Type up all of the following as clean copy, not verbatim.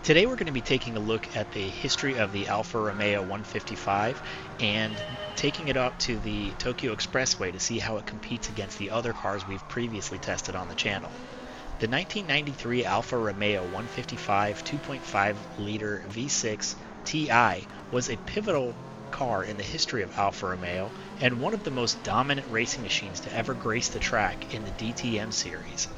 Today we're going to be taking a look at the history of the Alfa Romeo 155 and taking it up to the Tokyo Expressway to see how it competes against the other cars we've previously tested on the channel. The 1993 Alfa Romeo 155 2.5-liter V6 Ti was a pivotal car in the history of Alfa Romeo and one of the most dominant racing machines to ever grace the track in the DTM series.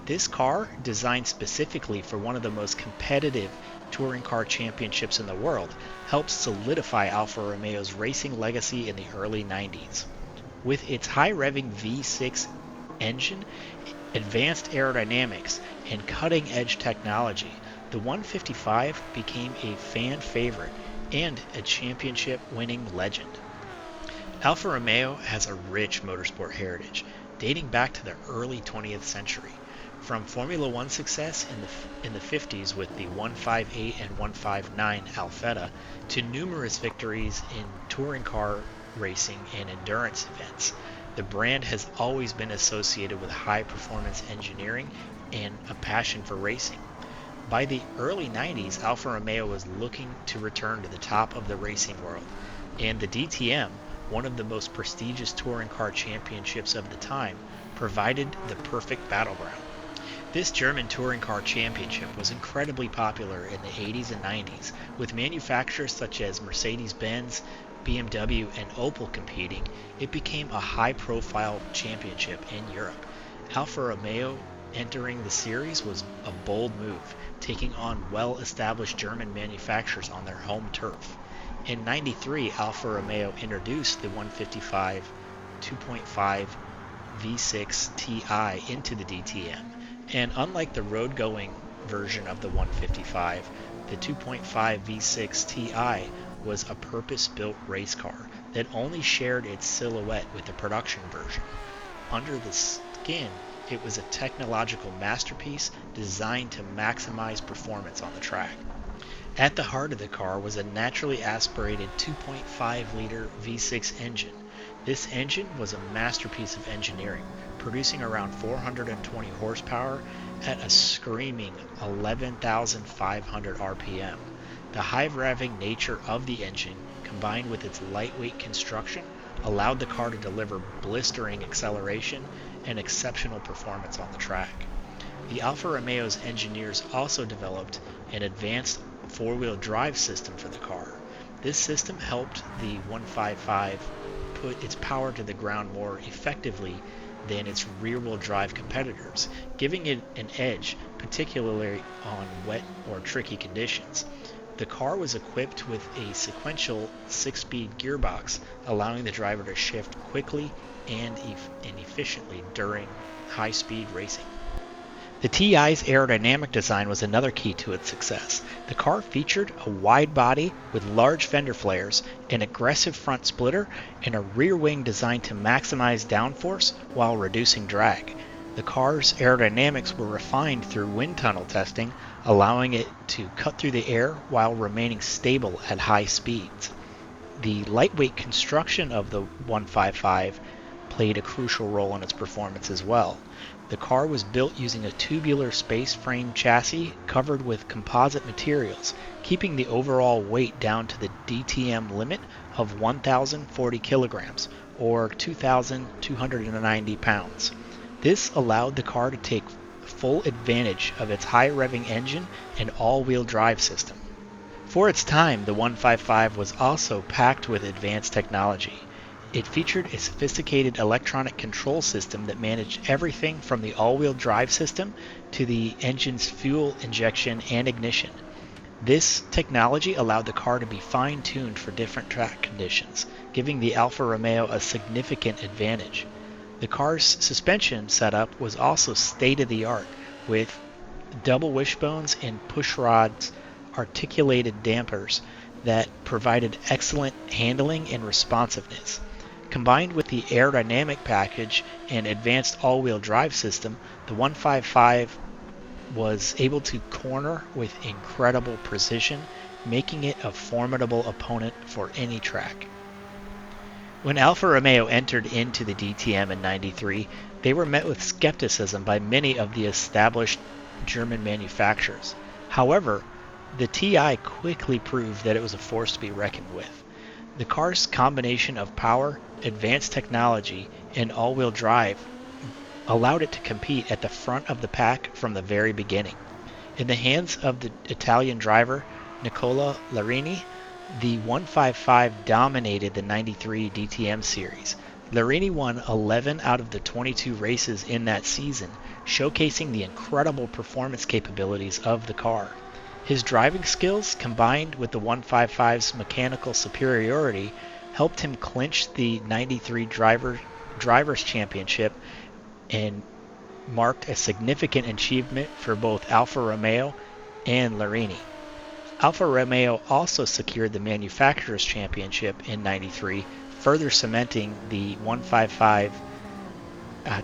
This car, designed specifically for one of the most competitive touring car championships in the world, helped solidify Alfa Romeo's racing legacy in the early 90s. With its high-revving V6 engine, advanced aerodynamics, and cutting-edge technology, the 155 became a fan favorite and a championship-winning legend. Alfa Romeo has a rich motorsport heritage, dating back to the early 20th century. From Formula One success in the 50s with the 158 and 159 Alfetta to numerous victories in touring car racing and endurance events, the brand has always been associated with high-performance engineering and a passion for racing. By the early 90s, Alfa Romeo was looking to return to the top of the racing world, and the DTM, one of the most prestigious touring car championships of the time, provided the perfect battleground. This German touring car championship was incredibly popular in the 80s and 90s, with manufacturers such as Mercedes-Benz, BMW, and Opel competing. It became a high-profile championship in Europe. Alfa Romeo entering the series was a bold move, taking on well-established German manufacturers on their home turf. In '93, Alfa Romeo introduced the 155 2.5 V6 Ti into the DTM. And unlike the road-going version of the 155, the 2.5 V6 Ti was a purpose-built race car that only shared its silhouette with the production version. Under the skin, it was a technological masterpiece designed to maximize performance on the track. At the heart of the car was a naturally aspirated 2.5-liter V6 engine. This engine was a masterpiece of engineering, producing around 420 horsepower at a screaming 11,500 RPM. The high-revving nature of the engine, combined with its lightweight construction, allowed the car to deliver blistering acceleration and exceptional performance on the track. The Alfa Romeo's engineers also developed an advanced four-wheel drive system for the car. This system helped the 155 put its power to the ground more effectively than its rear-wheel drive competitors, giving it an edge, particularly on wet or tricky conditions. The car was equipped with a sequential 6-speed gearbox, allowing the driver to shift quickly and efficiently during high-speed racing. The TI's aerodynamic design was another key to its success. The car featured a wide body with large fender flares, an aggressive front splitter, and a rear wing designed to maximize downforce while reducing drag. The car's aerodynamics were refined through wind tunnel testing, allowing it to cut through the air while remaining stable at high speeds. The lightweight construction of the 155 played a crucial role in its performance as well. The car was built using a tubular space frame chassis covered with composite materials, keeping the overall weight down to the DTM limit of 1,040 kilograms, or 2,290 pounds. This allowed the car to take full advantage of its high-revving engine and all-wheel drive system. For its time, the 155 was also packed with advanced technology. It featured a sophisticated electronic control system that managed everything from the all-wheel drive system to the engine's fuel injection and ignition. This technology allowed the car to be fine-tuned for different track conditions, giving the Alfa Romeo a significant advantage. The car's suspension setup was also state-of-the-art, with double wishbones and pushrods articulated dampers that provided excellent handling and responsiveness. Combined with the aerodynamic package and advanced all-wheel drive system, the 155 was able to corner with incredible precision, making it a formidable opponent for any track. When Alfa Romeo entered into the DTM in '93, they were met with skepticism by many of the established German manufacturers. However, The TI quickly proved that it was a force to be reckoned with. The car's combination of power, advanced technology, and all-wheel drive allowed it to compete at the front of the pack from the very beginning. In the hands of the Italian driver Nicola Larini, the 155 dominated the 93 DTM series. Larini won 11 out of the 22 races in that season, showcasing the incredible performance capabilities of the car. His driving skills, combined with the 155's mechanical superiority, helped him clinch the 93 Drivers' Championship and marked a significant achievement for both Alfa Romeo and Larini. Alfa Romeo also secured the Manufacturers' Championship in '93, further cementing the 155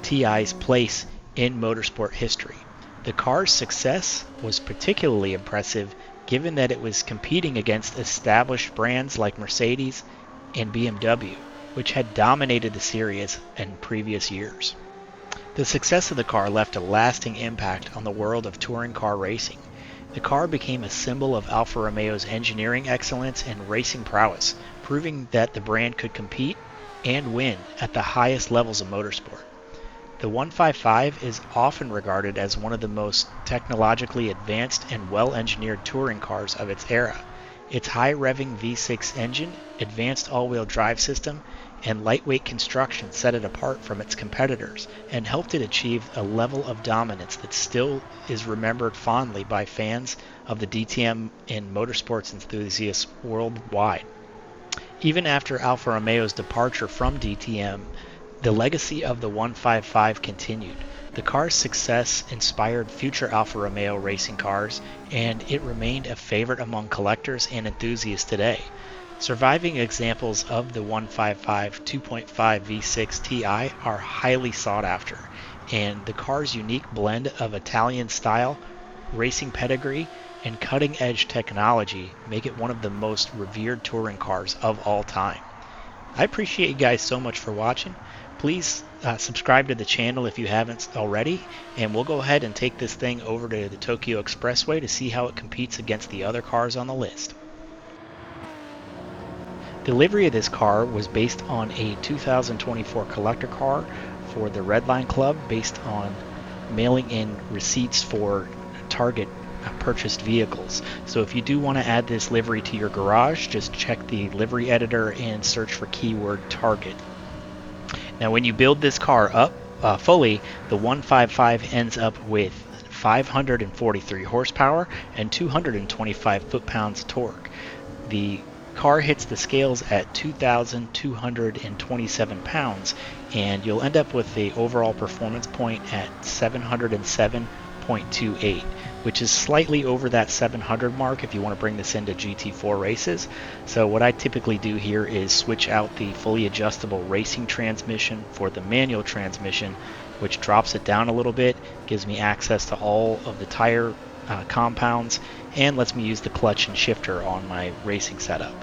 TI's place in motorsport history. The car's success was particularly impressive given that it was competing against established brands like Mercedes and BMW, which had dominated the series in previous years. The success of the car left a lasting impact on the world of touring car racing. The car became a symbol of Alfa Romeo's engineering excellence and racing prowess, proving that the brand could compete and win at the highest levels of motorsport. The 155 is often regarded as one of the most technologically advanced and well-engineered touring cars of its era. Its high-revving V6 engine, advanced all-wheel drive system, and lightweight construction set it apart from its competitors and helped it achieve a level of dominance that still is remembered fondly by fans of the DTM and motorsports enthusiasts worldwide. Even after Alfa Romeo's departure from DTM, the legacy of the 155 continued. The car's success inspired future Alfa Romeo racing cars, and it remained a favorite among collectors and enthusiasts today. Surviving examples of the 155 2.5 V6 Ti are highly sought after, and the car's unique blend of Italian style, racing pedigree, and cutting-edge technology make it one of the most revered touring cars of all time. I appreciate you guys so much for watching. Please subscribe to the channel if you haven't already, and we'll go ahead and take this thing over to the Tokyo Expressway to see how it competes against the other cars on the list. The livery of this car was based on a 2024 collector car for the Redline Club, based on mailing in receipts for Target purchased vehicles. So if you do want to add this livery to your garage, just check the livery editor and search for keyword Target. Now when you build this car up fully, the 155 ends up with 543 horsepower and 225 foot-pounds of torque. The car hits the scales at 2,227 pounds, and you'll end up with the overall performance point at 707.28, which is slightly over that 700 mark if you want to bring this into GT4 races. So what I typically do here is switch out the fully adjustable racing transmission for the manual transmission, which drops it down a little bit, gives me access to all of the tire compounds, and lets me use the clutch and shifter on my racing setup.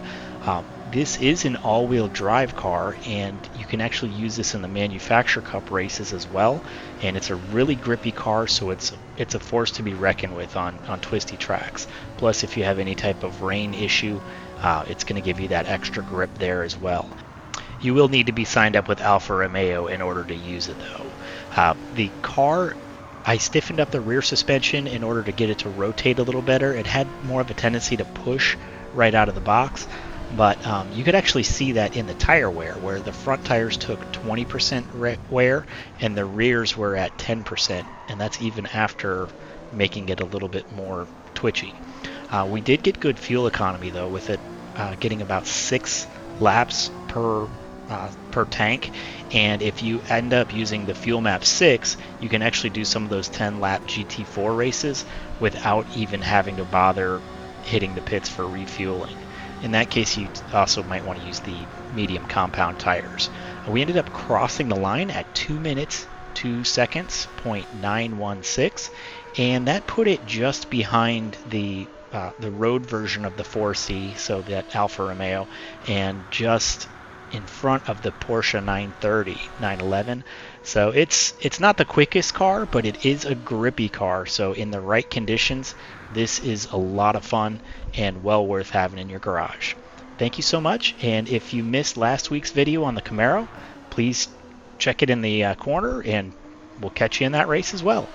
This is an all-wheel drive car, and you can actually use this in the Manufacturer Cup races as well, and it's a really grippy car, so it's a force to be reckoned with on twisty tracks. Plus, if you have any type of rain issue, it's going to give you that extra grip there as well. You will need to be signed up with Alfa Romeo in order to use it though. The car, I stiffened up the rear suspension in order to get it to rotate a little better. It had more of a tendency to push right out of the box, but you could actually see that in the tire wear, where the front tires took 20% wear and the rears were at 10%, and that's even after making it a little bit more twitchy. We did get good fuel economy though, with it getting about 6 laps per tank, and if you end up using the Fuel Map 6, you can actually do some of those 10-lap GT4 races without even having to bother hitting the pits for refueling. In that case, you also might want to use the medium compound tires. We ended up crossing the line at 2 minutes 2 seconds, 0.916, and that put it just behind the road version of the 4C, so that Alfa Romeo, and just in front of the Porsche 930, 911. So it's not the quickest car, but it is a grippy car. So in the right conditions, this is a lot of fun and well worth having in your garage. Thank you so much. And if you missed last week's video on the Camaro, please check it in the corner, and we'll catch you in that race as well.